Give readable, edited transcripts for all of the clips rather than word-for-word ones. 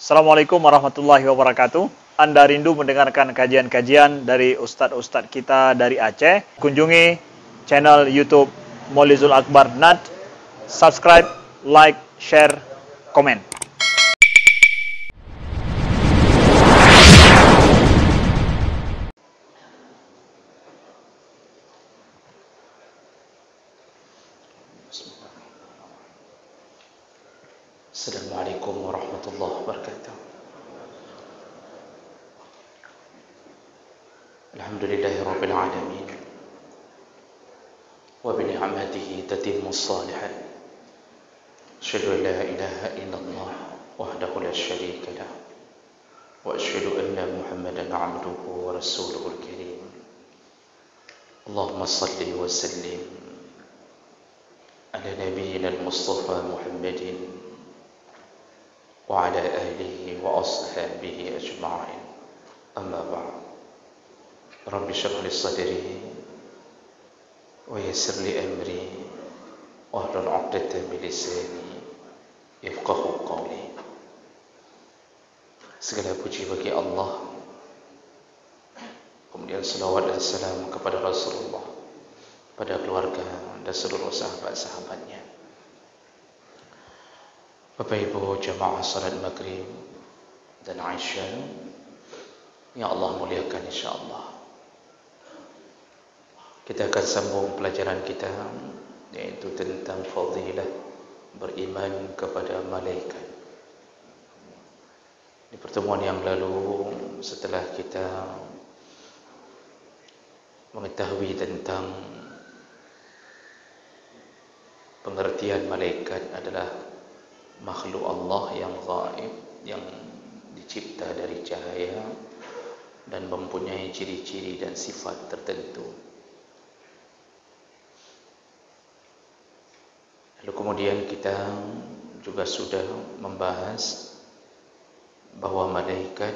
Assalamualaikum warahmatullahi wabarakatuh. Anda rindu mendengarkan kajian-kajian dari ustadz-ustadz kita dari Aceh? Kunjungi channel YouTube Maulizul Akbar NAD. Subscribe, like, share, komen. Assalamualaikum warahmatullahi wabarakatuh. Alhamdulillahirabbil alamin. Wa bi ni'matihi tatimmu shalihat. Asyhadu an la ilaha illallah wahdahu la syarika lah. Wa asyhadu anna Muhammadan 'abduhu wa rasuluhul karim. Allahumma shalli wa sallim ala nabiyyina al-Mustafa Muhammadin wa ala alihi wa ashabihi ajma'in. Amma ba'd. Rabbi shrah li sadri wa yassir li amri wahlul 'uqdatam min lisani yafqahu qawli. Segala puji bagi Allah, kemudian salawat dan salam kepada Rasulullah, pada keluarga dan seluruh sahabat-sahabatnya. Bapak Ibu jamaah salat maghrib dan Aisyah yang Allah muliakan insyaAllah, kita akan sambung pelajaran kita, yaitu tentang fadilah beriman kepada malaikat. Di pertemuan yang lalu, setelah kita mengetahui tentang pengertian malaikat adalah makhluk Allah yang gaib, yang dicipta dari cahaya dan mempunyai ciri-ciri dan sifat tertentu. Lalu kemudian kita juga sudah membahas bahawa malaikat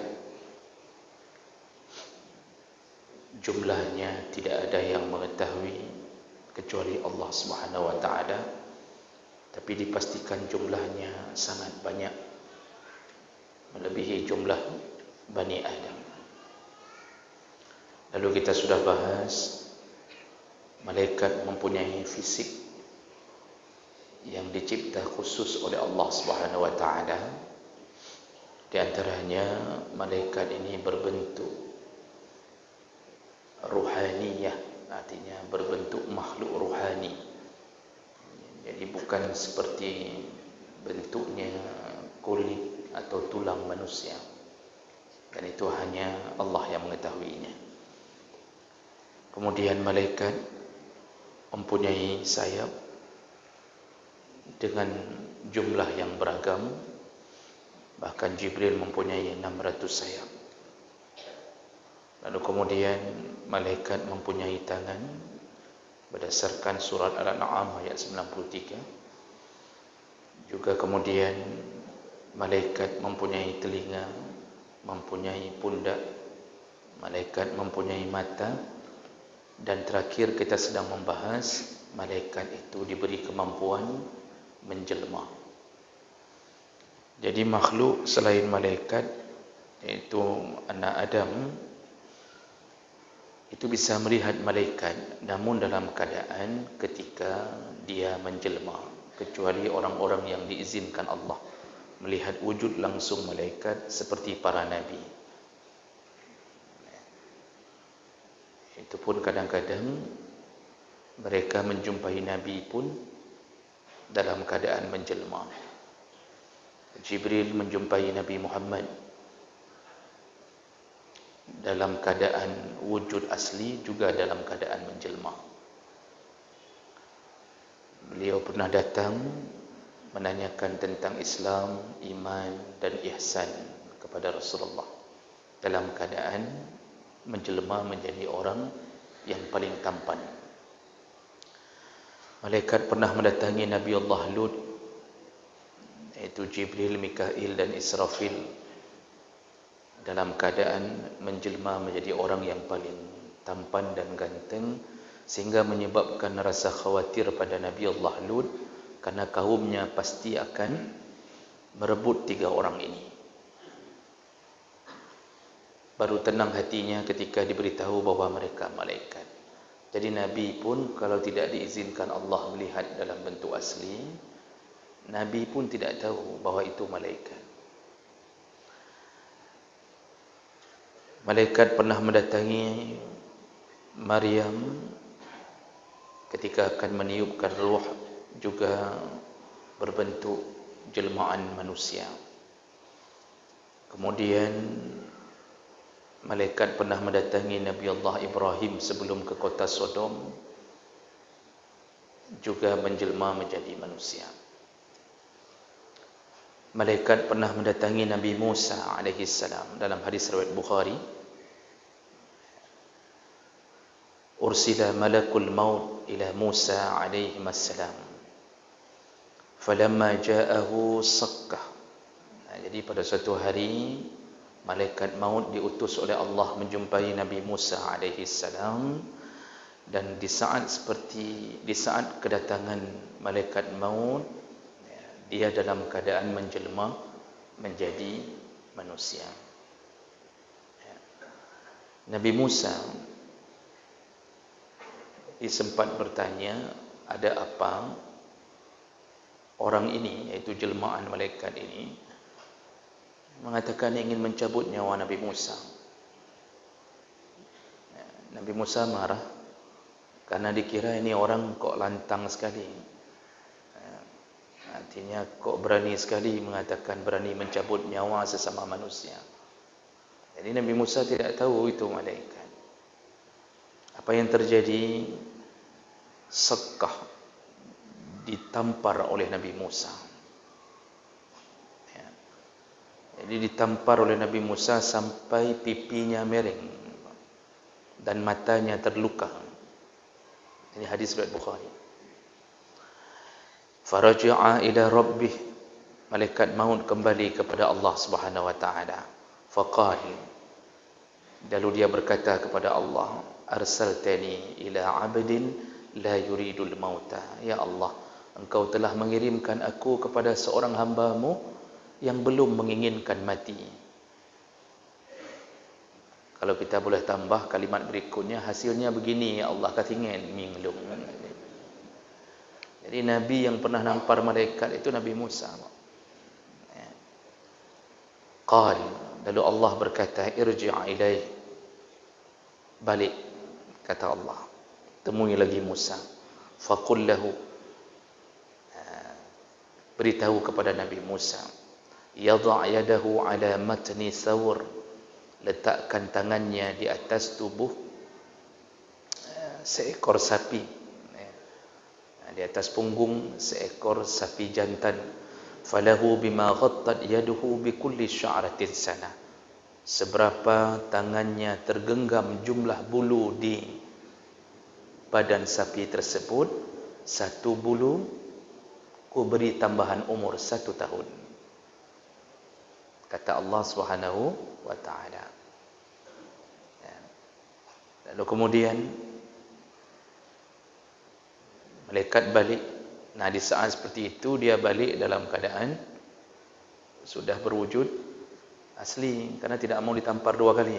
jumlahnya tidak ada yang mengetahui kecuali Allah Subhanahu wa taala, tapi dipastikan jumlahnya sangat banyak, melebihi jumlah Bani Adam. Lalu kita sudah bahas malaikat mempunyai fisik yang dicipta khusus oleh Allah Subhanahu wa taala. Di antaranya malaikat ini berbentuk ruhaniyah, artinya berbentuk makhluk ruhani. Jadi bukan seperti bentuknya kulit atau tulang manusia, dan itu hanya Allah yang mengetahuinya. Kemudian malaikat mempunyai sayap dengan jumlah yang beragam. Bahkan Jibril mempunyai 600 sayap. Lalu kemudian malaikat mempunyai tangan, berdasarkan surat Al-An'am ayat 93. Juga kemudian malaikat mempunyai telinga, mempunyai pundak, malaikat mempunyai mata, dan terakhir kita sedang membahas malaikat itu diberi kemampuan menjelma. Jadi makhluk selain malaikat, yaitu anak Adam, itu bisa melihat malaikat, namun dalam keadaan ketika dia menjelma, kecuali orang-orang yang diizinkan Allah melihat wujud langsung malaikat seperti para nabi. Itu pun kadang-kadang mereka menjumpai nabi pun dalam keadaan menjelma. Jibril menjumpai Nabi Muhammad dalam keadaan wujud asli, juga dalam keadaan menjelma. Beliau pernah datang menanyakan tentang Islam, iman dan ihsan kepada Rasulullah dalam keadaan menjelma menjadi orang yang paling tampan. Malaikat pernah mendatangi Nabi Allah Lut, yaitu Jibril, Mikail dan Israfil, dalam keadaan menjelma menjadi orang yang paling tampan dan ganteng, sehingga menyebabkan rasa khawatir pada Nabi Allah Lut, karena kaumnya pasti akan merebut 3 orang ini. baru tenang hatinya ketika diberitahu bahwa mereka malaikat. Jadi Nabi pun kalau tidak diizinkan Allah melihat dalam bentuk asli, Nabi pun tidak tahu bahwa itu malaikat. Malaikat pernah mendatangi Maryam ketika akan meniupkan ruh, juga berbentuk jelmaan manusia. Kemudian malaikat pernah mendatangi Nabi Allah Ibrahim sebelum ke kota Sodom, juga menjelma menjadi manusia. Malaikat pernah mendatangi Nabi Musa alaihi salam dalam hadis riwayat Bukhari. Ursila malakul maut ila Musa alaihi salam. Falamma ja'ahu sakkah. Jadi pada suatu hari malaikat maut diutus oleh Allah menjumpai Nabi Musa alaihi salam, dan di saat kedatangan malaikat maut, dia dalam keadaan menjelma menjadi manusia. Nabi Musa sempat bertanya, ada apa orang ini, iaitu jelmaan malaikat ini, mengatakan ingin mencabut nyawa Nabi Musa. Nabi Musa marah karena dikira ini orang kok lantang sekali. Artinya kok berani sekali mengatakan berani mencabut nyawa sesama manusia. Jadi Nabi Musa tidak tahu itu malaikat. Apa yang terjadi? Sakkah, ditampar oleh Nabi Musa. Jadi ditampar oleh Nabi Musa sampai pipinya miring dan matanya terluka. Ini hadis riwayat Bukhari. Faraja'a ila rabbih, malaikat maut kembali kepada Allah Subhanahu wa taala. Faqal, lalu dia berkata kepada Allah, arsaltani ila 'abdin la yuridul mauta. Ya Allah, engkau telah mengirimkan aku kepada seorang hamba-Mu yang belum menginginkan mati. Kalau kita boleh tambah kalimat berikutnya, hasilnya begini, ya Allah katingen minglung. Jadi Nabi yang pernah nampar malaikat itu Nabi Musa. Qal, lalu Allah berkata, irji' ilaih, balik, kata Allah, temui lagi Musa. Faqul lahu, beritahu kepada Nabi Musa, yadha' yadahu ala matni thawr, letakkan tangannya di atas tubuh seekor sapi, di atas punggung seekor sapi jantan. Falahu bima ghattat yaduhu bi kulli sya'ratin sana, seberapa tangannya tergenggam jumlah bulu di badan sapi tersebut, satu bulu ku beri tambahan umur 1 tahun, kata Allah Subhanahu wa taala. Lalu kemudian malaikat balik. Nah, di saat seperti itu dia balik dalam keadaan sudah berwujud asli, karena tidak mau ditampar 2 kali.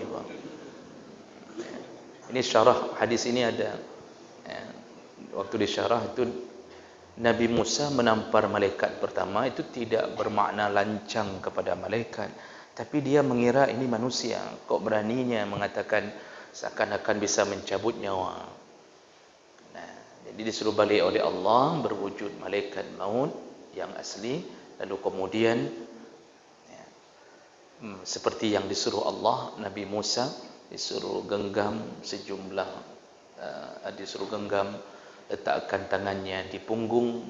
Ini syarah hadis ini ada. Waktu disyarah itu, Nabi Musa menampar malaikat pertama itu tidak bermakna lancang kepada malaikat, tapi dia mengira ini manusia. Kok beraninya mengatakan seakan-akan bisa mencabut nyawa. Nah, jadi disuruh balik oleh Allah berwujud malaikat maut yang asli. Lalu kemudian seperti yang disuruh Allah, Nabi Musa disuruh genggam sejumlah, disuruh genggam, letakkan tangannya di punggung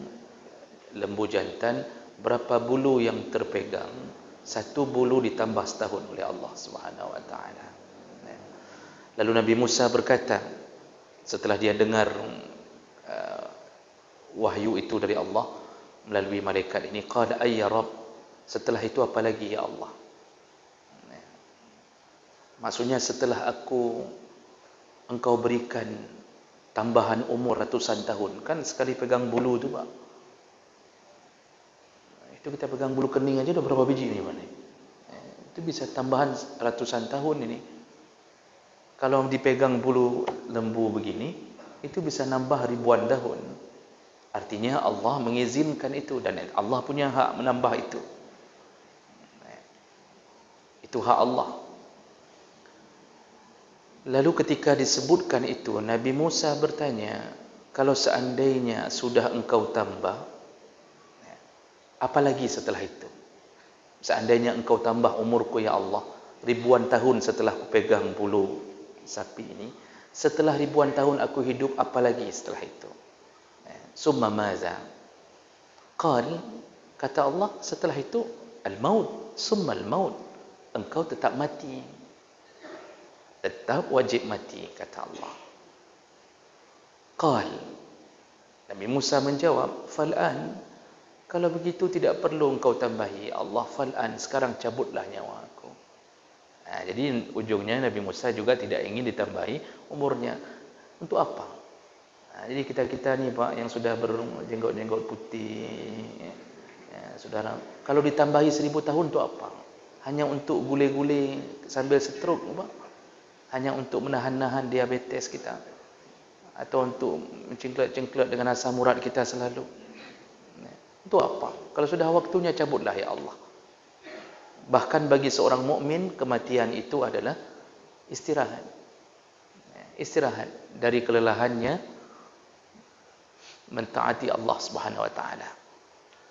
lembu jantan. Berapa bulu yang terpegang? 1 bulu ditambah setahun oleh Allah Subhanahu wa taala. Lalu Nabi Musa berkata setelah dia dengar wahyu itu dari Allah melalui malaikat ini, qala ayya rabb, setelah itu apa lagi ya Allah? Maksudnya setelah engkau berikan tambahan umur ratusan tahun, kan sekali pegang bulu itu Pak, itu kita pegang bulu kening aja udah berapa biji nih Pak? Itu bisa tambahan ratusan tahun ini. Kalau dipegang bulu lembu begini, itu bisa nambah ribuan tahun. Artinya Allah mengizinkan itu dan Allah punya hak menambah itu. Itu hak Allah. Lalu ketika disebutkan itu, Nabi Musa bertanya, kalau seandainya sudah engkau tambah, apa lagi setelah itu? Seandainya engkau tambah umurku ya Allah, ribuan tahun setelah aku pegang bulu sapi ini, setelah ribuan tahun aku hidup, apa lagi setelah itu? Summa maza? Qal, kata Allah, setelah itu al-maut, summa al-maut. Engkau tetap mati. Tetap wajib mati, kata Allah. Qal, Nabi Musa menjawab, fal'an, kalau begitu tidak perlu engkau tambahi Allah, fal'an, sekarang cabutlah nyawa aku. Jadi ujungnya Nabi Musa juga tidak ingin ditambahi umurnya. Untuk apa? Jadi kita ni Pak, yang sudah berjenggot-jenggot putih, saudara, kalau ditambahi 1000 tahun untuk apa? Hanya untuk gule-gule sambil stroke, Pak? Hanya untuk menahan-nahan diabetes kita? Atau untuk mencengklat-cengklat dengan asam urat kita selalu? Untuk apa? Kalau sudah waktunya, cabutlah ya Allah. Bahkan bagi seorang mukmin, kematian itu adalah istirahat. Istirahat dari kelelahannya mentaati Allah Subhanahu wa taala.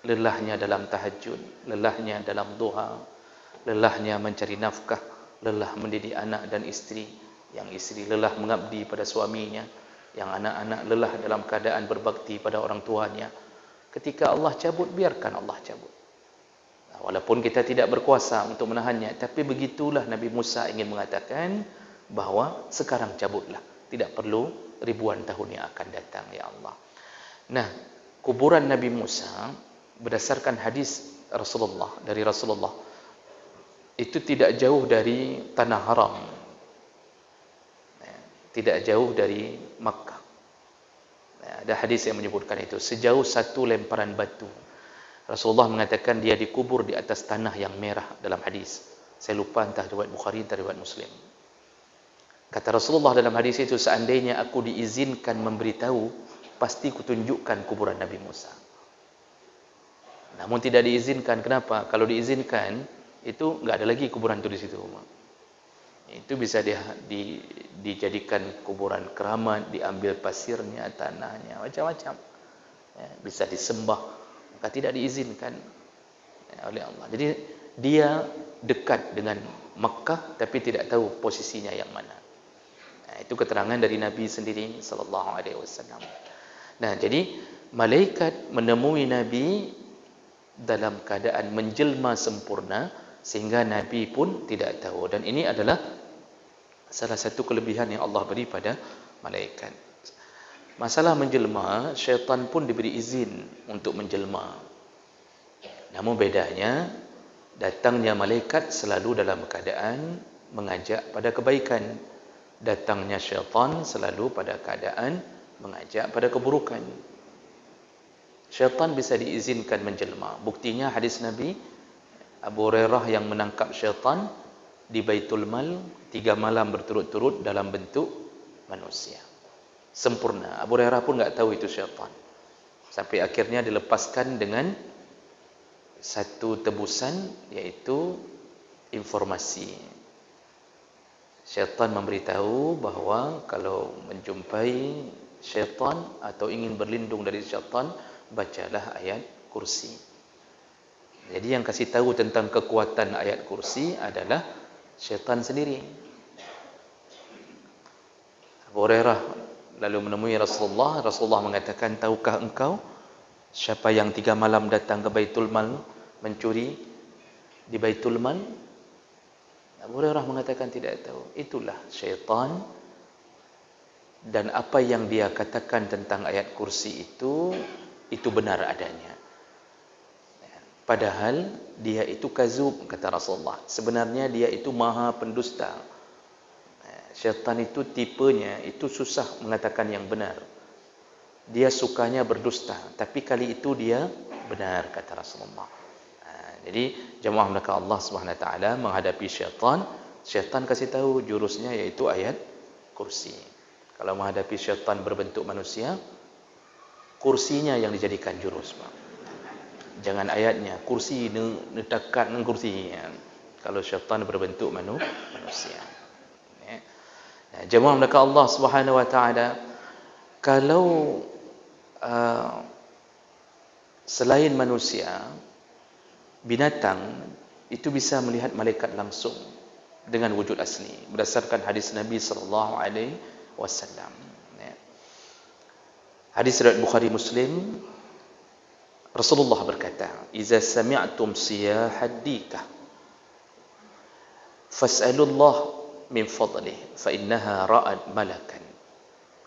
Lelahnya dalam tahajud, lelahnya dalam duha, lelahnya mencari nafkah, lelah mendidik anak dan istri, yang istri lelah mengabdi pada suaminya, yang anak-anak lelah dalam keadaan berbakti pada orang tuanya. Ketika Allah cabut, biarkan Allah cabut. Walaupun kita tidak berkuasa untuk menahannya, tapi begitulah Nabi Musa ingin mengatakan bahawa sekarang cabutlah, tidak perlu ribuan tahun yang akan datang ya Allah. Nah, kuburan Nabi Musa berdasarkan hadis Rasulullah, dari Rasulullah, itu tidak jauh dari tanah haram, tidak jauh dari Makkah. Ada hadis yang menyebutkan itu, sejauh satu lemparan batu. Rasulullah mengatakan dia dikubur di atas tanah yang merah dalam hadis. Saya lupa entah riwayat Bukhari atau riwayat Muslim. Kata Rasulullah dalam hadis itu, seandainya aku diizinkan memberitahu, pasti kutunjukkan kuburan Nabi Musa. Namun tidak diizinkan. Kenapa? Kalau diizinkan, itu enggak ada lagi kuburan itu di situ. Itu bisa dijadikan kuburan keramat, diambil pasirnya, tanahnya, macam-macam. Bisa disembah. Maka tidak diizinkan oleh Allah. Jadi dia dekat dengan Makkah tapi tidak tahu posisinya yang mana. Itu keterangan dari Nabi sendiri sallallahu alaihi wasallam. Nah, jadi malaikat menemui Nabi dalam keadaan menjelma sempurna sehingga Nabi pun tidak tahu, dan ini adalah salah satu kelebihan yang Allah beri pada malaikat. Masalah menjelma, syaitan pun diberi izin untuk menjelma. Namun bedanya, datangnya malaikat selalu dalam keadaan mengajak pada kebaikan. Datangnya syaitan selalu pada keadaan mengajak pada keburukan. Syaitan bisa diizinkan menjelma. Buktinya hadis Nabi, Abu Hurairah yang menangkap syaitan di Baitul Mal 3 malam berturut-turut dalam bentuk manusia. Sempurna. Abu Hurairah pun enggak tahu itu syaitan. Sampai akhirnya dilepaskan dengan satu tebusan, yaitu informasi. Syaitan memberitahu bahawa kalau menjumpai syaitan atau ingin berlindung dari syaitan, bacalah ayat kursi. Jadi yang kasih tahu tentang kekuatan ayat kursi adalah syaitan sendiri. Abu Hurairah lalu menemui Rasulullah. Rasulullah mengatakan, tahukah engkau siapa yang 3 malam datang ke Baitul Mal mencuri di Baitul Mal? Abu Hurairah mengatakan tidak tahu. Itulah syaitan, dan apa yang dia katakan tentang ayat kursi itu benar adanya. Padahal dia itu kazub, kata Rasulullah. Sebenarnya dia itu maha pendusta. Syaitan itu tipenya, itu susah mengatakan yang benar. Dia sukanya berdusta, tapi kali itu dia benar, kata Rasulullah. Jadi jemaah maka Allah Subhanahu wa taala menghadapi syaitan, syaitan kasih tahu jurusnya yaitu ayat kursi. Kalau menghadapi syaitan berbentuk manusia, kursinya yang dijadikan jurus, Pak. Jangan ayatnya, kursi netakat dengan kursi. Kalau syaitan berbentuk manusia. Nah, jemaah maka Allah Subhanahu wa taala, kalau selain manusia, binatang itu bisa melihat malaikat langsung dengan wujud asli berdasarkan hadis Nabi sallallahu alaihi wasallam. Hadis riwayat Bukhari Muslim, Rasulullah berkata, "Idza sami'tum siyahad dikah fas'alullah min fadlihi fa innaha ra'at malakan."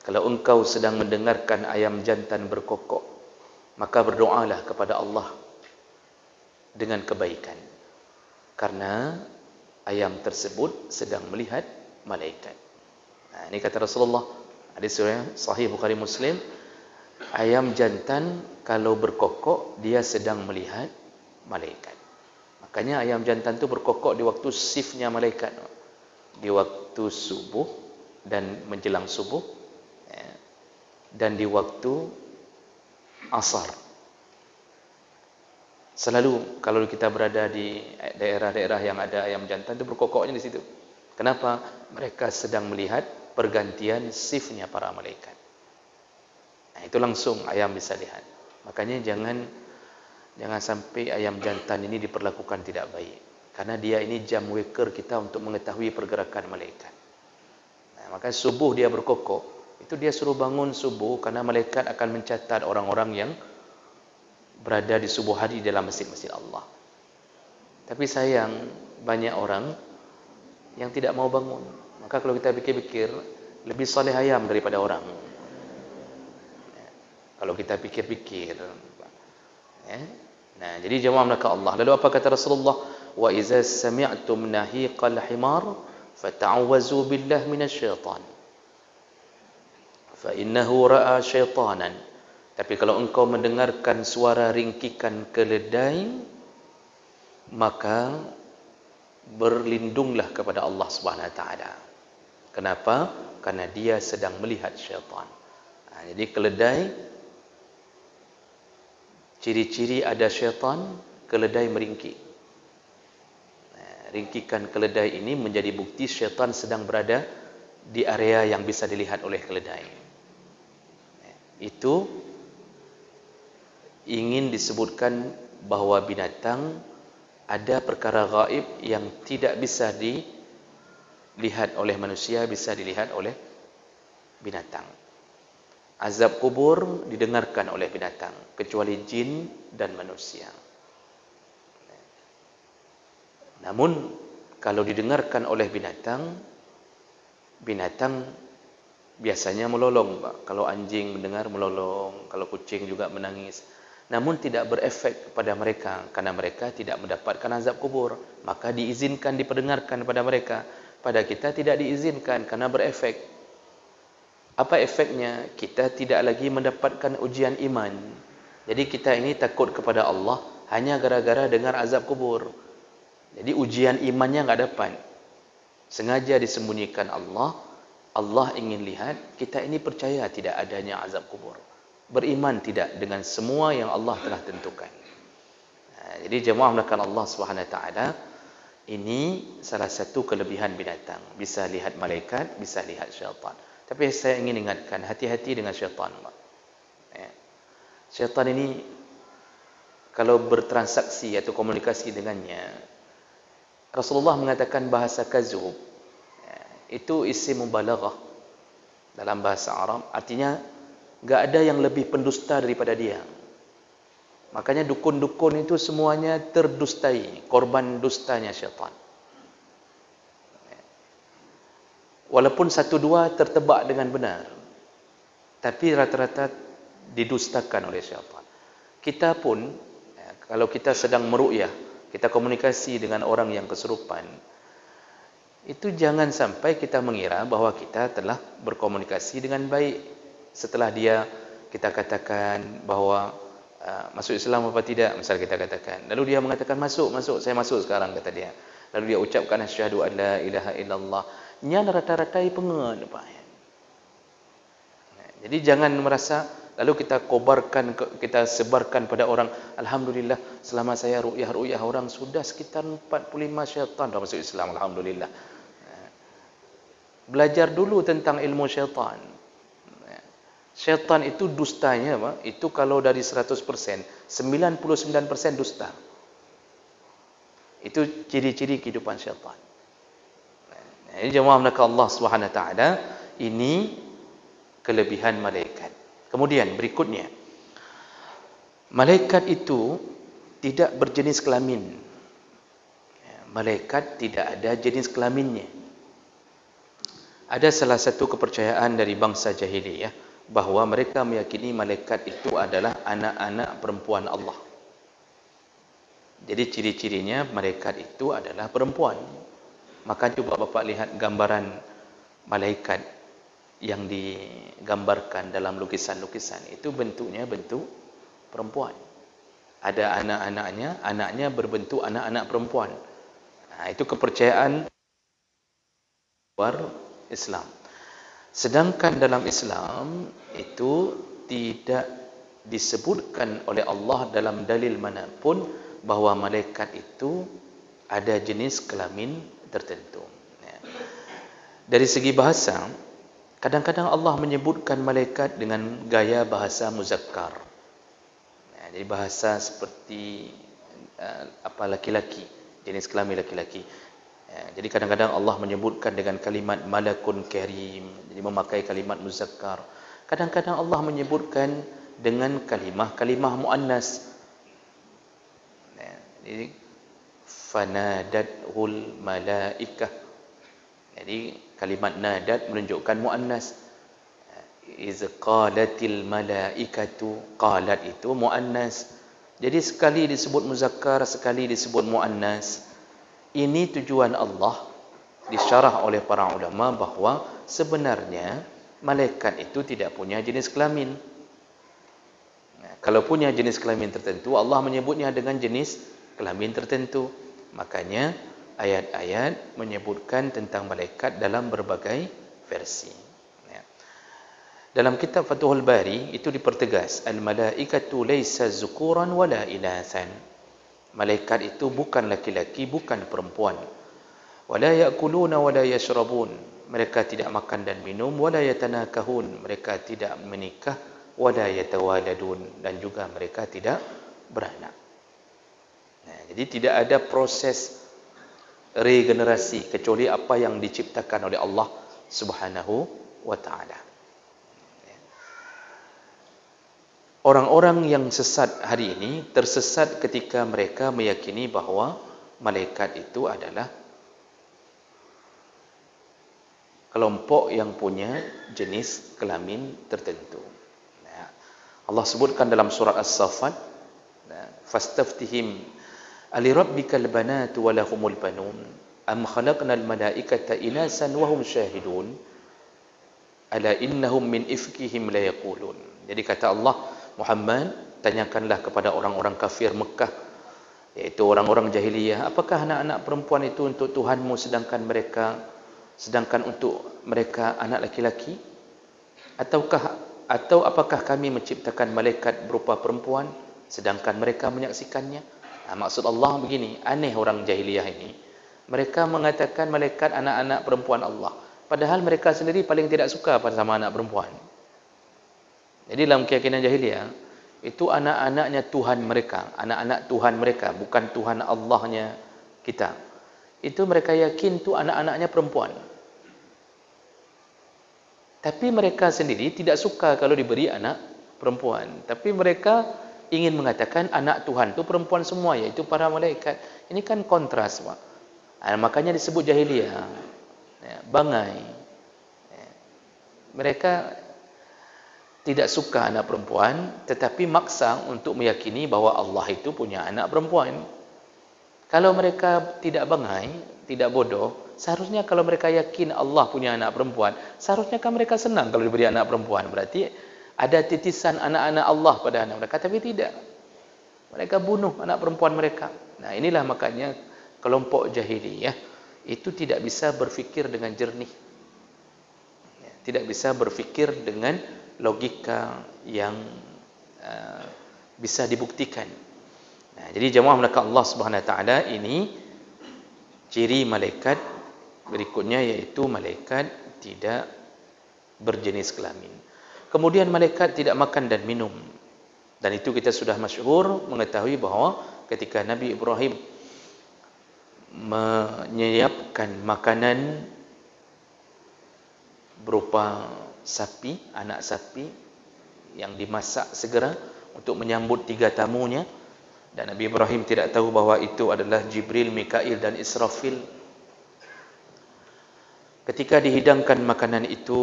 Kalau engkau sedang mendengarkan ayam jantan berkokok, maka berdoalah kepada Allah dengan kebaikan, karena ayam tersebut sedang melihat malaikat. Nah, ini kata Rasulullah, hadis sahih Bukhari Muslim, ayam jantan kalau berkokok dia sedang melihat malaikat. Makanya ayam jantan itu berkokok di waktu shiftnya malaikat, di waktu subuh dan menjelang subuh, dan di waktu asar. Selalu kalau kita berada di daerah-daerah yang ada ayam jantan itu berkokoknya di situ. Kenapa? Mereka sedang melihat pergantian shiftnya para malaikat. Nah, itu langsung ayam bisa lihat. Makanya jangan sampai ayam jantan ini diperlakukan tidak baik, karena dia ini jam waker kita untuk mengetahui pergerakan malaikat. Nah, maka subuh dia berkokok, itu dia suruh bangun subuh, karena malaikat akan mencatat orang-orang yang berada di subuh hari dalam masjid-masjid Allah. Tapi sayang, banyak orang yang tidak mau bangun. Maka kalau kita pikir-pikir, lebih soleh ayam daripada orang. Kalau kita pikir-pikir, nah, jadi jemaah maka Allah. Lalu apa kata Rasulullah? Wa iza sami'tum nahiqal himar fata'awwazu billah minasyaitan. Fa innahu ra'a syaitanan. Tapi kalau engkau mendengarkan suara ringkikan keledai, maka berlindunglah kepada Allah Subhanahu wa taala. Kenapa? Karena dia sedang melihat syaitan. Nah, jadi keledai, ciri-ciri ada syaitan, keledai meringkik. Nah, ringkikan keledai ini menjadi bukti syaitan sedang berada di area yang bisa dilihat oleh keledai. Nah, itu ingin disebutkan bahawa binatang ada perkara gaib yang tidak bisa dilihat oleh manusia, bisa dilihat oleh binatang. Azab kubur didengarkan oleh binatang, kecuali jin dan manusia. Namun kalau didengarkan oleh binatang, binatang biasanya melolong, Pak. Kalau anjing mendengar melolong, kalau kucing juga menangis. Namun tidak berefek kepada mereka, karena mereka tidak mendapatkan azab kubur. Maka diizinkan diperdengarkan kepada mereka. Pada kita tidak diizinkan karena berefek. Apa efeknya? Kita tidak lagi mendapatkan ujian iman. Jadi kita ini takut kepada Allah hanya gara-gara dengar azab kubur. Jadi ujian imannya enggak dapat. Sengaja disembunyikan Allah. Allah ingin lihat kita ini percaya tidak adanya azab kubur. Beriman tidak dengan semua yang Allah telah tentukan. Jadi jemaah melakukan Allah Subhanahu wa taala, ini salah satu kelebihan binatang. Bisa lihat malaikat, bisa lihat syaitan. Tapi saya ingin ingatkan, hati-hati dengan syaitan. Syaitan ini kalau bertransaksi atau komunikasi dengannya, Rasulullah mengatakan bahasa kazub, itu isim mubalaghah dalam bahasa Arab, artinya enggak ada yang lebih pendusta daripada dia. Makanya dukun-dukun itu semuanya terdustai, korban dustanya syaitan. Walaupun satu dua tertebak dengan benar, tapi rata-rata didustakan oleh syaitan. Kita pun, kalau kita sedang meru'yah, kita komunikasi dengan orang yang kesurupan, itu jangan sampai kita mengira bahawa kita telah berkomunikasi dengan baik. Setelah dia, kita katakan bahawa masuk Islam apa tidak, misal kita katakan, lalu dia mengatakan masuk, saya masuk sekarang, kata dia. Lalu dia ucapkan asyhadu an la ilaha illallah. Nya rata-rata pengen, Pak. Jadi jangan merasa lalu kita kobarkan, kita sebarkan pada orang, alhamdulillah selama saya ru'yah orang sudah sekitar 45 syaitan dah masuk Islam, alhamdulillah. Belajar dulu tentang ilmu syaitan. Syaitan itu dustanya apa? Itu kalau dari 100%, 99% dusta. Itu ciri-ciri kehidupan syaitan. Ini jemaah maka Allah Subhanahu wa taala, ini kelebihan malaikat. Kemudian berikutnya, malaikat itu tidak berjenis kelamin. Malaikat tidak ada jenis kelaminnya. Ada salah satu kepercayaan dari bangsa jahiliyah bahawa mereka meyakini malaikat itu adalah anak-anak perempuan Allah. Jadi ciri-cirinya malaikat itu adalah perempuan. Maka coba Bapak lihat gambaran malaikat yang digambarkan dalam lukisan-lukisan, itu bentuknya bentuk perempuan. Ada anak-anaknya, anaknya berbentuk anak-anak perempuan. Nah, itu kepercayaan luar Islam. Sedangkan dalam Islam itu tidak disebutkan oleh Allah dalam dalil manapun bahawa malaikat itu ada jenis kelamin tertentu. Dari segi bahasa, kadang-kadang Allah menyebutkan malaikat dengan gaya bahasa muzakkar. Jadi bahasa seperti laki-laki, jenis kelamin laki-laki. Jadi kadang-kadang Allah menyebutkan dengan kalimat malakun karim, jadi memakai kalimat muzakkar. Kadang-kadang Allah menyebutkan dengan kalimah muannas. Jadi fanadathul malaikah. Jadi kalimat nadat menunjukkan muannas. Iz qalatil malaikatu, qalat itu muannas. Jadi sekali disebut muzakkar, sekali disebut muannas. Ini tujuan Allah, disyarah oleh para ulama bahawa sebenarnya malaikat itu tidak punya jenis kelamin. Kalau punya jenis kelamin tertentu, Allah menyebutnya dengan jenis kelamin tertentu. Makanya ayat-ayat menyebutkan tentang malaikat dalam berbagai versi. Dalam kitab Fathul Bari itu dipertegas, al-malaikatu laysa zukuran wala inathan. Malaikat itu bukan laki-laki, bukan perempuan. Wala ya'kuluna wala yashrabun. Mereka tidak makan dan minum, wala yatanakahun. Mereka tidak menikah, wala yatawaladun, dan juga mereka tidak beranak. Jadi tidak ada proses regenerasi kecuali apa yang diciptakan oleh Allah Subhanahu wa taala. Orang-orang yang sesat hari ini tersesat ketika mereka meyakini bahawa malaikat itu adalah kelompok yang punya jenis kelamin tertentu. Allah sebutkan dalam surah As-Saffat, fastaftihim alirabbikal banatu walahumul banun am khalaqnal malaikata inasan wahum syahidun ala innahum min ifkihim la yaqulun. Jadi kata Allah, Muhammad, tanyakanlah kepada orang-orang kafir Mekah, yaitu orang-orang jahiliyah, apakah anak-anak perempuan itu untuk Tuhanmu sedangkan untuk mereka anak laki-laki? Atau apakah kami menciptakan malaikat berupa perempuan sedangkan mereka menyaksikannya? Maksud Allah begini, aneh orang jahiliyah ini. Mereka mengatakan malaikat anak-anak perempuan Allah, padahal mereka sendiri paling tidak suka sama anak perempuan. Jadi dalam keyakinan jahiliyah, itu anak-anaknya Tuhan mereka, anak-anak Tuhan mereka, bukan Tuhan Allahnya kita. Itu mereka yakin itu anak-anaknya perempuan. Tapi mereka sendiri tidak suka kalau diberi anak perempuan. Tapi mereka ingin mengatakan anak Tuhan itu perempuan semua, yaitu para malaikat. Ini kan kontras, Pak. Makanya disebut jahiliyah, bangai. Mereka tidak suka anak perempuan, tetapi maksa untuk meyakini bahawa Allah itu punya anak perempuan. Kalau mereka tidak bangai, tidak bodoh, seharusnya kalau mereka yakin Allah punya anak perempuan, seharusnya kan mereka senang kalau diberi anak perempuan. Berarti ada titisan anak-anak Allah pada anak mereka, tapi tidak. Mereka bunuh anak perempuan mereka. Nah, inilah makanya kelompok jahiliyah itu tidak bisa berfikir dengan jernih. Tidak bisa berfikir dengan logika yang bisa dibuktikan. Jadi jemaah melakukan Allah Subhanahu Wa Taala ini ciri malaikat berikutnya, iaitu malaikat tidak berjenis kelamin. Kemudian malaikat tidak makan dan minum. Dan itu kita sudah masyhur mengetahui bahawa ketika Nabi Ibrahim menyiapkan makanan berupa sapi, anak sapi yang dimasak segera untuk menyambut 3 tamunya, dan Nabi Ibrahim tidak tahu bahawa itu adalah Jibril, Mikail dan Israfil. Ketika dihidangkan makanan itu,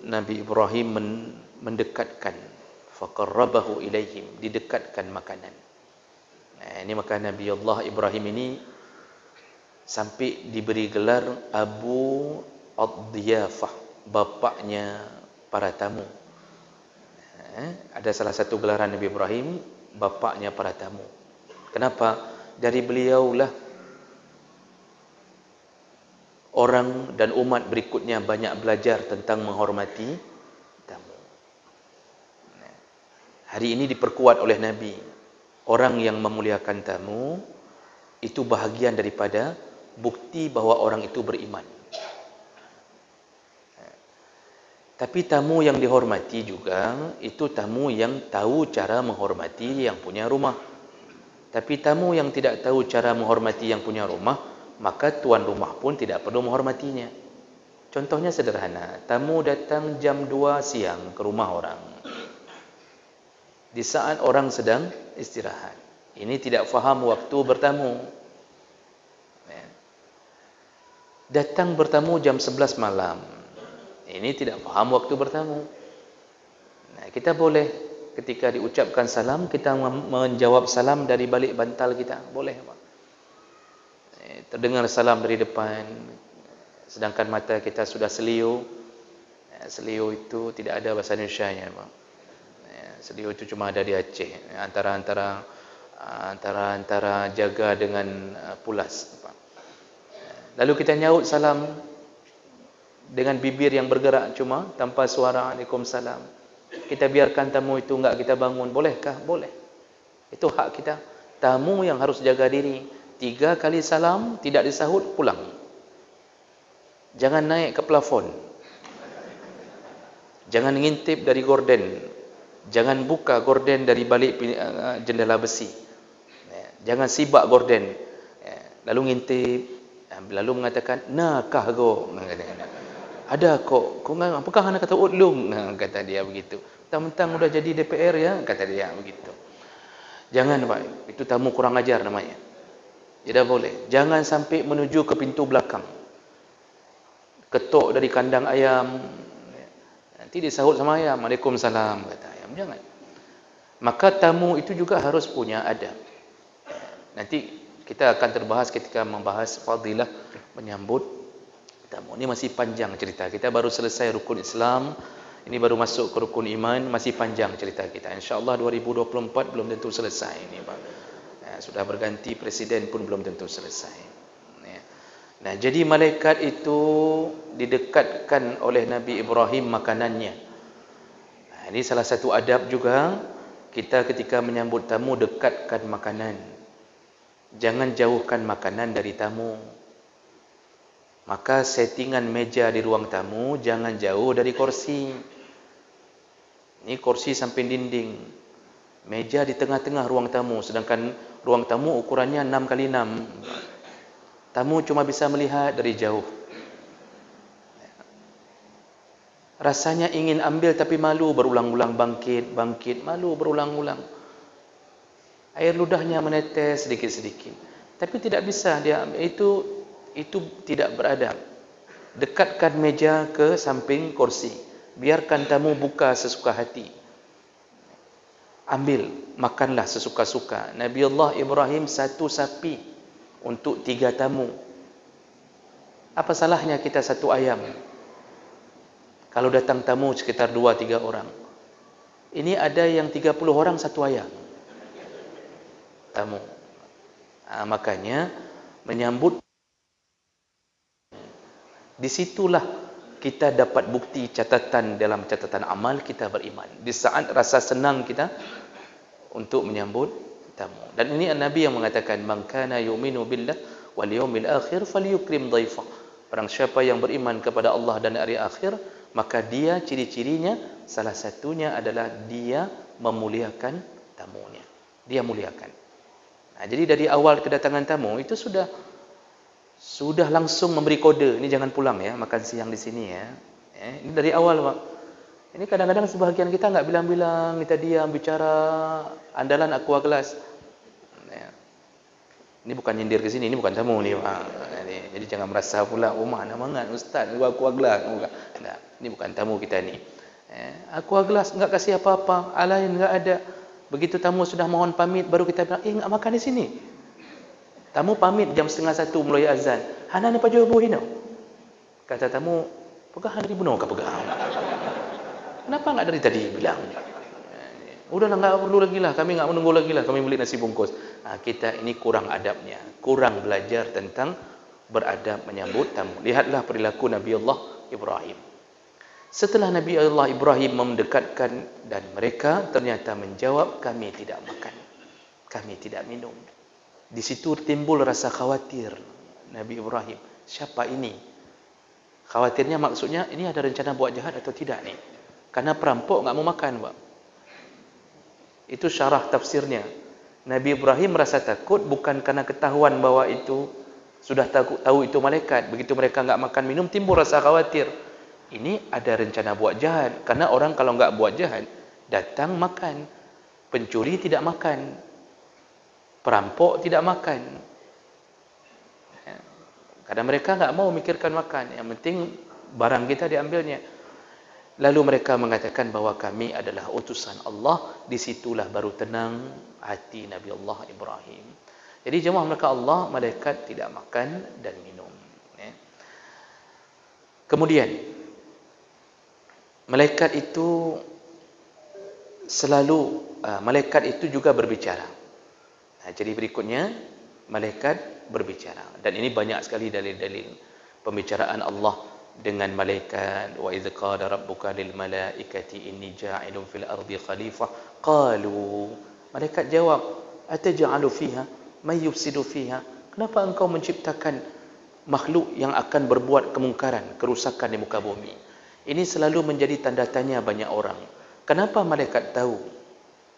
Nabi Ibrahim mendekatkan, faqarrabahu ilaihim, didekatkan makanan. Ini maka Nabi Allah Ibrahim ini sampai diberi gelar Abu Ad-Diyafah, bapaknya para tamu. Ada salah satu gelaran Nabi Ibrahim, bapaknya para tamu. Kenapa? Dari beliaulah orang dan umat berikutnya banyak belajar tentang menghormati tamu. Hari ini diperkuat oleh Nabi. Orang yang memuliakan tamu itu bahagian daripada bukti bahawa orang itu beriman. Tapi tamu yang dihormati juga itu tamu yang tahu cara menghormati yang punya rumah. Tapi tamu yang tidak tahu cara menghormati yang punya rumah, maka tuan rumah pun tidak perlu menghormatinya. Contohnya sederhana, tamu datang jam 2 siang ke rumah orang. Di saat orang sedang istirahat. Ini tidak faham waktu bertamu. Datang bertamu jam 11 malam. Ini tidak faham waktu bertamu. Kita boleh ketika diucapkan salam, kita menjawab salam dari balik bantal kita. Boleh. Terdengar salam dari depan, sedangkan mata kita sudah seliu. Seliu itu tidak ada bahasa Indonesianya. Seliu itu cuma ada di Aceh. Antara jaga dengan pulas. Lalu kita nyaut salam dengan bibir yang bergerak cuma tanpa suara Waalaikumsalam. Kita biarkan tamu itu enggak kita bangun, bolehkah? Boleh. Itu hak kita. Tamu yang harus jaga diri. 3 kali salam tidak disahut, pulang. Jangan naik ke plafon. Jangan ngintip dari gorden. Jangan buka gorden dari balik jendela besi. Jangan sibak gorden. Lalu ngintip, lalu mengatakan, nakah go? Ada kok. Apakah anak kata udlung? Kata dia begitu. Mentang-mentang udah jadi DPR ya, kata dia begitu. Jangan Pak, itu tamu kurang ajar namanya. Tidak boleh. Jangan sampai menuju ke pintu belakang. Ketuk dari kandang ayam. Nanti disahut sama ayam. Waalaikumsalam, kata ayam. Jangan. Maka tamu itu juga harus punya adab. Nanti kita akan terbahas ketika membahas fadilah menyambut tamu. Ini masih panjang cerita. Kita baru selesai rukun Islam. Ini baru masuk ke rukun iman. Masih panjang cerita kita. InsyaAllah 2024 belum tentu selesai ini Pak. Sudah berganti presiden pun belum tentu selesai. Nah, jadi malaikat itu didekatkan oleh Nabi Ibrahim makanannya. Ini salah satu adab juga. Kita ketika menyambut tamu, dekatkan makanan. Jangan jauhkan makanan dari tamu. Maka settingan meja di ruang tamu jangan jauh dari kursi. Ini kursi sampai dinding. Meja di tengah-tengah ruang tamu, sedangkan ruang tamu ukurannya 6x6. Tamu cuma bisa melihat dari jauh. Rasanya ingin ambil tapi malu, berulang-ulang bangkit, malu berulang-ulang. Air ludahnya menetes sedikit-sedikit. Tapi tidak bisa dia itu tidak beradab. Dekatkan meja ke samping kursi. Biarkan tamu buka sesuka hati. Ambil, makanlah sesuka-suka. Nabi Allah Ibrahim 1 sapi untuk 3 tamu. Apa salahnya kita 1 ayam? Kalau datang tamu sekitar 2-3 orang. Ini ada yang 30 orang 1 ayam. Tamu. Makanya menyambut, disitulah kita dapat bukti catatan dalam catatan amal kita beriman. Di saat rasa senang kita untuk menyambut tamu. Dan ini Nabi yang mengatakan, man kana yu'minu billah wal yawmil akhir falyukrim dhaifa. Barang siapa yang beriman kepada Allah dan hari akhir, maka dia ciri-cirinya salah satunya adalah dia memuliakan tamunya. Dia muliakan. Nah, jadi dari awal kedatangan tamu itu sudah langsung memberi kode, ini jangan pulang ya, makan siang di sini ya. Ini dari awal, Pak. Ini kadang-kadang sebahagian kita enggak bilang-bilang, kita diam bicara andalan aqua gelas. Ini bukan nyindir ke sini, ini bukan tamu nih, Pak. Jadi jangan merasa pula, oh mana mangat ustaz, gua aqua gelas. Enggak, ini bukan tamu kita ni. Aqua gelas enggak kasih apa-apa, alain enggak ada. Begitu tamu sudah mohon pamit, baru kita bilang, enggak makan di sini. Tamu pamit jam 12:30 mulai azan. Hana ni pajo buhino. Kata tamu, pegahan ribu no ka pegang. Kenapa enggak dari tadi bilang? Udahlah enggak perlu lagi lah, kami enggak menunggu lagi lah, kami beli nasi bungkus. Nah, kita ini kurang adabnya, kurang belajar tentang beradab menyambut tamu. Lihatlah perilaku Nabi Allah Ibrahim. Setelah Nabi Allah Ibrahim mendekatkan dan mereka ternyata menjawab, kami tidak makan, kami tidak minum. Di situ timbul rasa khawatir Nabi Ibrahim. Siapa ini? Khawatirnya maksudnya ini ada rencana buat jahat atau tidak nih? Karena perampok enggak mau makan, Pak. Itu syarah tafsirnya. Nabi Ibrahim merasa takut bukan karena ketahuan bahwa itu sudah tahu itu malaikat. Begitu mereka enggak makan minum, timbul rasa khawatir. Ini ada rencana buat jahat. Karena orang kalau enggak buat jahat, datang makan. Pencuri tidak makan. Perampok tidak makan. Karena mereka enggak mau memikirkan makan. Yang penting barang kita diambilnya. Lalu mereka mengatakan bahwa kami adalah utusan Allah. Disitulah baru tenang hati Nabi Allah Ibrahim. Jadi jemaah mereka Allah, malaikat tidak makan dan minum. Kemudian malaikat itu juga berbicara. Jadi berikutnya malaikat berbicara. Dan ini banyak sekali dalil-dalil pembicaraan Allah dengan malaikat. Wa idz qala rabbuka lil malaikati inni ja'ilun fil ardi khalifah qalu, malaikat jawab, ataj'alu fiha may yufsidu fiha, kenapa engkau menciptakan makhluk yang akan berbuat kemungkaran, kerusakan di muka bumi? Ini selalu menjadi tanda tanya banyak orang. Kenapa malaikat tahu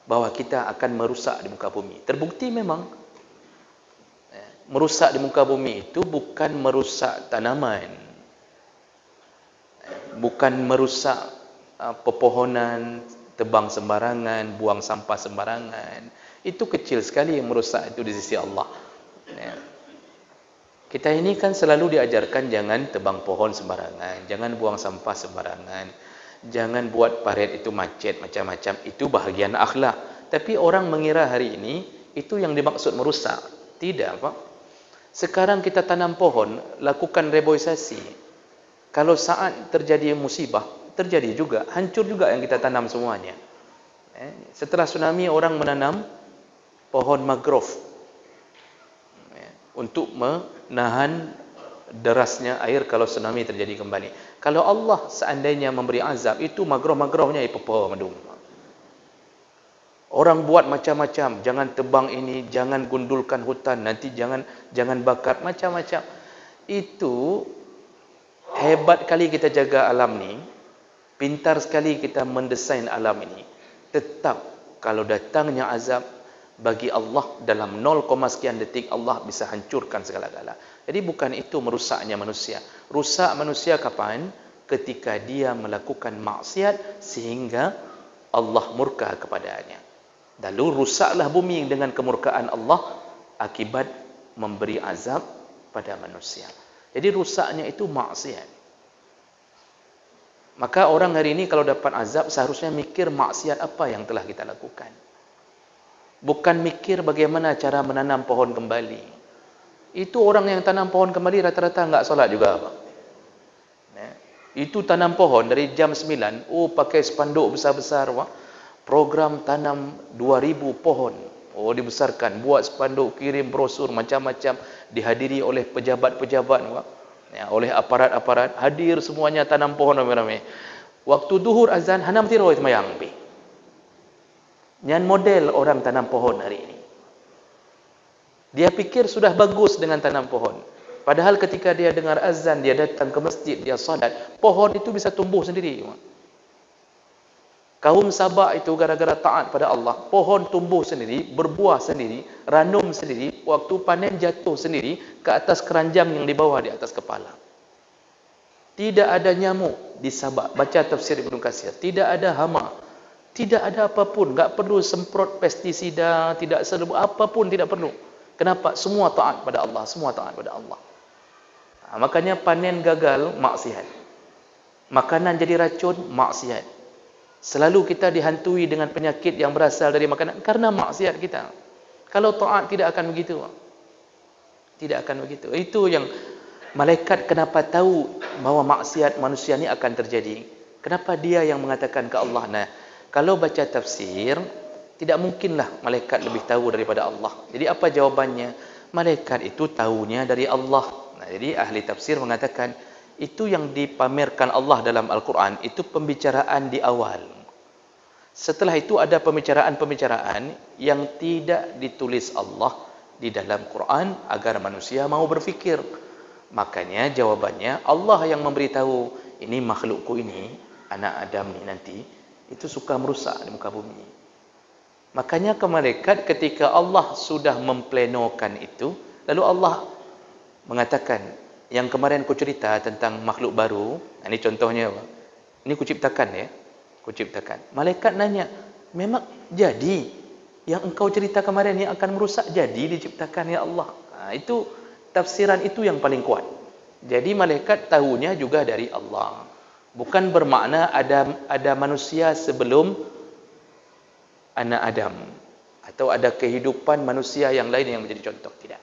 bahwa kita akan merusak di muka bumi? Terbukti memang merusak di muka bumi itu bukan merusak tanaman, bukan merusak pepohonan, tebang sembarangan, buang sampah sembarangan. Itu kecil sekali yang merusak itu di sisi Allah. Kita ini kan selalu diajarkan jangan tebang pohon sembarangan, jangan buang sampah sembarangan, jangan buat paret itu macet macam-macam. Itu bahagian akhlak. Tapi orang mengira hari ini itu yang dimaksud merusak. Tidak, Pak. Sekarang kita tanam pohon, lakukan reboisasi. Kalau saat terjadi musibah, terjadi juga, hancur juga yang kita tanam semuanya. Setelah tsunami orang menanam pohon mangrove untuk menahan derasnya air kalau tsunami terjadi kembali. Kalau Allah seandainya memberi azab, itu mangrove-mangrovenya ipepo madung. Orang buat macam-macam, jangan tebang ini, jangan gundulkan hutan, nanti jangan bakar macam-macam. Itu hebat kali kita jaga alam ni, pintar sekali kita mendesain alam ini. Tetap kalau datangnya azab bagi Allah dalam 0, sekian detik Allah bisa hancurkan segala-gala. Jadi bukan itu merusaknya manusia. Rusak manusia kapan? Ketika dia melakukan maksiat sehingga Allah murka kepadanya. Lalu rusaklah bumi dengan kemurkaan Allah akibat memberi azab pada manusia. Jadi rusaknya itu maksiat. Maka orang hari ini kalau dapat azab seharusnya mikir maksiat apa yang telah kita lakukan. Bukan mikir bagaimana cara menanam pohon kembali. Itu orang yang tanam pohon kembali rata-rata enggak solat juga, Pak. Itu tanam pohon dari jam 9, pakai spanduk besar-besar, Pak. Program tanam 2000 pohon. Dibesarkan, buat spanduk, kirim brosur macam-macam, dihadiri oleh pejabat-pejabat, Pak. Ya, oleh aparat-aparat hadir semuanya tanam pohon ramai-ramai. Waktu duhur azan hanam tiro itu mayang pi. Nyan model orang tanam pohon hari ini. Dia pikir sudah bagus dengan tanam pohon. Padahal ketika dia dengar azan, dia datang ke masjid, dia salat, pohon itu bisa tumbuh sendiri. Kaum Sabah itu gara-gara taat pada Allah, pohon tumbuh sendiri, berbuah sendiri, ranum sendiri, waktu panen jatuh sendiri ke atas keranjang yang dibawa di atas kepala. Tidak ada nyamuk di Sabah. Baca tafsir Ibnu Katsir. Tidak ada hama. Tidak ada apapun. Tak perlu semprot pestisida, tidak apapun tidak perlu. Kenapa? Semua taat pada Allah. Semua taat pada Allah. Makanya panen gagal, maksiat. Makanan jadi racun, maksiat. Selalu kita dihantui dengan penyakit yang berasal dari makanan karena maksiat kita. Kalau taat tidak akan begitu. Tidak akan begitu. Itu yang malaikat kenapa tahu bahawa maksiat manusia ini akan terjadi. Kenapa dia yang mengatakan ke Allah. Nah, kalau baca tafsir, tidak mungkinlah malaikat lebih tahu daripada Allah. Jadi apa jawabannya? Malaikat itu tahunya dari Allah. Nah, jadi ahli tafsir mengatakan itu yang dipamerkan Allah dalam Al-Quran, itu pembicaraan di awal. Setelah itu ada pembicaraan-pembicaraan yang tidak ditulis Allah di dalam Quran agar manusia mau berfikir. Makanya jawabannya Allah yang memberitahu, ini makhlukku ini, anak Adam ini nanti, itu suka merusak di muka bumi. Makanya ke malaikat ketika Allah sudah memplenokan itu, lalu Allah mengatakan, yang kemarin ku cerita tentang makhluk baru, ini contohnya, ini ku ciptakan ya, ku ciptakan. Malaikat nanya, memang jadi yang engkau cerita kemarin yang akan merusak jadi diciptakan ya Allah. Nah, itu tafsiran itu yang paling kuat. Jadi malaikat tahunya juga dari Allah. Bukan bermakna ada manusia sebelum anak Adam atau ada kehidupan manusia yang lain yang menjadi contoh, tidak.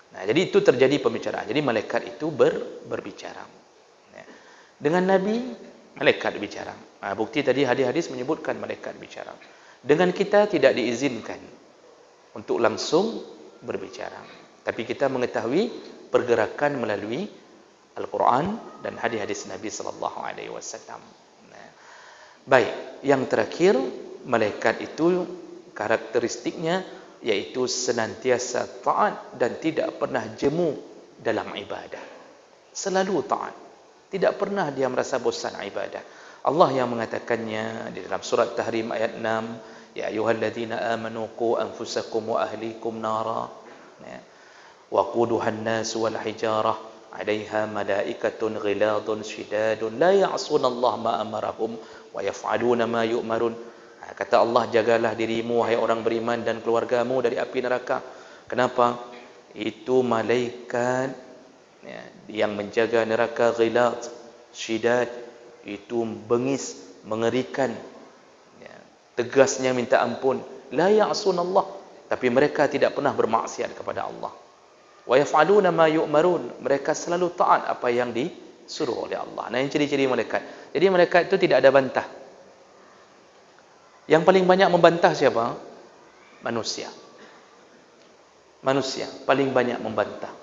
Nah, jadi itu terjadi pembicaraan. Jadi malaikat itu berbicara. Dengan Nabi, malaikat bicara. Nah, bukti tadi hadis-hadis menyebutkan malaikat bicara. Dengan kita tidak diizinkan untuk langsung berbicara. Tapi kita mengetahui pergerakan melalui Al-Quran dan hadis-hadis Nabi sallallahu alaihi wasallam. Baik, yang terakhir, malaikat itu karakteristiknya yaitu senantiasa taat dan tidak pernah jemu dalam ibadah. Selalu taat. Tidak pernah dia merasa bosan ibadah. Allah yang mengatakannya di dalam surat Tahrim ayat 6, ya ayyuhalladzina amanu qu anfusakum wa ahlikum nara. Wa quduhan nas wal hijarah 'alaiha malaikatun ghiladun shidadun la ya'sunallaha ma amarahum wa yaf'aluna ma yu'marun. Kata Allah, jagalah dirimu wahai orang beriman dan keluargamu dari api neraka. Kenapa? Itu malaikat ya, yang menjaga neraka, ghilad, syidad, itu bengis, mengerikan ya, tegasnya minta ampun, la ya'sunallah, tapi mereka tidak pernah bermaksiat kepada Allah. Wa yaf'aluna ma yu'marun, mereka selalu taat apa yang disuruh oleh Allah. Nah, ini ciri-ciri malaikat. Jadi malaikat itu tidak ada bantah. Yang paling banyak membantah siapa? Manusia. Manusia paling banyak membantah.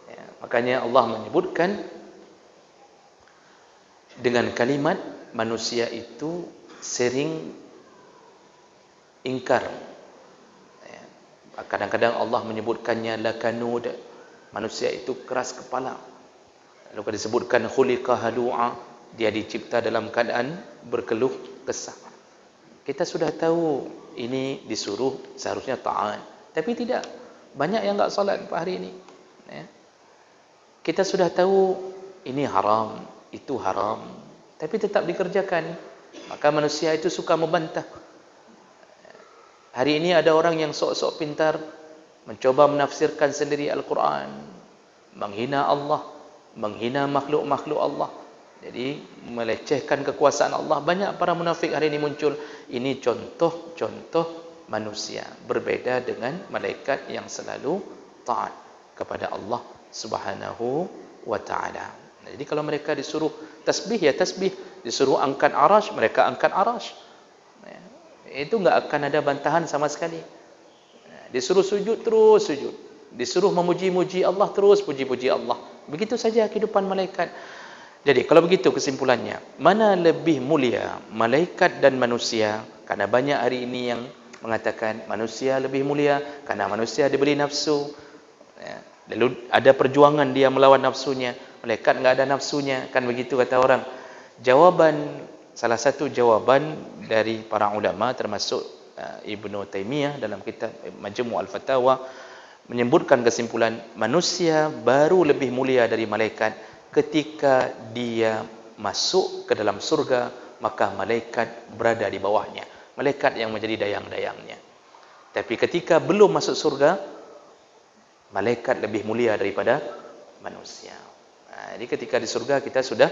Ya, makanya Allah menyebutkan dengan kalimat manusia itu sering ingkar. Ya, kadang-kadang Allah menyebutkannya lakanud, manusia itu keras kepala. Lalu kalau disebutkan khuliqa halu'a, dia dicipta dalam keadaan berkeluh kesah. Kita sudah tahu ini disuruh seharusnya taat, tapi tidak. Banyak yang enggak salat hari ini. Ya. Kita sudah tahu ini haram, itu haram, tapi tetap dikerjakan. Maka manusia itu suka membantah. Hari ini ada orang yang sok-sok pintar mencoba menafsirkan sendiri Al-Quran, menghina Allah, menghina makhluk-makhluk Allah. Jadi melecehkan kekuasaan Allah. Banyak para munafik hari ini muncul. Ini contoh-contoh manusia berbeda dengan malaikat yang selalu taat kepada Allah Subhanahu wa taala. Jadi kalau mereka disuruh tasbih ya tasbih, disuruh angkat arasy mereka angkat arasy. Itu enggak akan ada bantahan sama sekali. Disuruh sujud terus sujud. Disuruh memuji-muji Allah, terus puji-puji Allah. Begitu saja kehidupan malaikat. Jadi kalau begitu kesimpulannya, mana lebih mulia, malaikat dan manusia? Karena banyak hari ini yang mengatakan manusia lebih mulia karena manusia diberi nafsu. Lalu ada perjuangan dia melawan nafsunya, malaikat enggak ada nafsunya, kan begitu kata orang. Salah satu jawaban dari para ulama termasuk Ibnu Taimiyah dalam kitab Majmu' al-Fatawa menyebutkan kesimpulan manusia baru lebih mulia dari malaikat ketika dia masuk ke dalam surga, maka malaikat berada di bawahnya. Malaikat yang menjadi dayang-dayangnya. Tapi ketika belum masuk surga, malaikat lebih mulia daripada manusia. Jadi ketika di surga kita sudah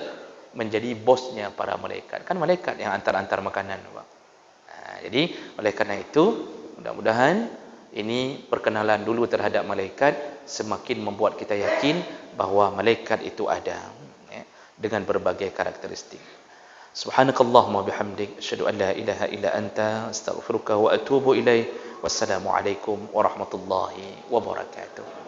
menjadi bosnya para malaikat. Kan malaikat yang antar-antar makanan. Jadi oleh karena itu, mudah-mudahan ini perkenalan dulu terhadap malaikat semakin membuat kita yakin bahawa malaikat itu ada dengan berbagai karakteristik. Subhanakallahumma bihamdik, asyhadu an la ilaha illa anta, astaghfiruka wa atubu ilaik. Wassalamualaikum warahmatullahi wabarakatuh.